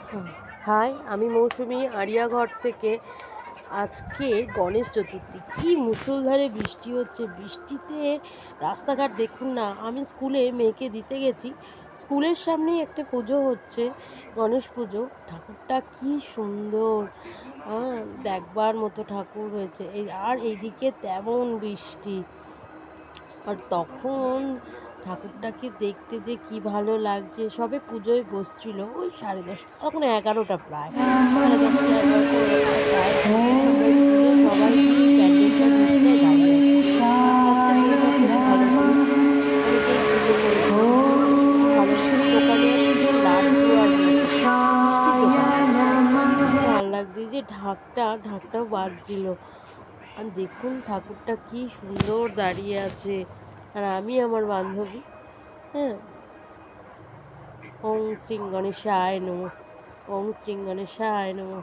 হুম। High, আমি মৌসুমি আড়িয়াঘর থেকে। আজকে গণেশ চতুর্থী। কি মুষলধারে বৃষ্টি হচ্ছে। বৃষ্টিতে রাস্তাঘাট দেখুন না। আমি স্কুলে মেয়েকে দিতে গেছি। স্কুলের সামনেই একটা পুজো হচ্ছে, গণেশ পুজো। ঠাকুরটা কি সুন্দর! আ দেখবার মতো ঠাকুর হয়েছে। আর এইদিকে তেমন বৃষ্টি। আর তখন ঠাকুরটাকে দেখতে যে কি ভালো লাগছে। সবে পুজোয় বসছিল ওই 10:30 তখন 11টা প্রায়। 10:30 11টা এরকম প্রায় আমরা স্কুলে সবাই এই প্যান্ডেলটার নিচটায় দাঁড়িয়ে আছি। আজকে দিনটা খুব ভালো ছিল। অনেকেই পুজো করেছে। খুব ভালো লাগছে। দোকানেও ছিল লাড্ডু আর মিষ্টি। মিষ্টির দোকান আছে। খুব ভাল লাগছে। এই যে ঢাকটাও বাজছিল। আর দেখুন ঠাকুরটা কি সুন্দর দাঁড়িয়ে আছে। আর আমি আমার বান্ধবী, হ্যাঁ? ওং শ্রীং গণেশায় নমঃ, ওং শ্রীং গণেশায় নমঃ।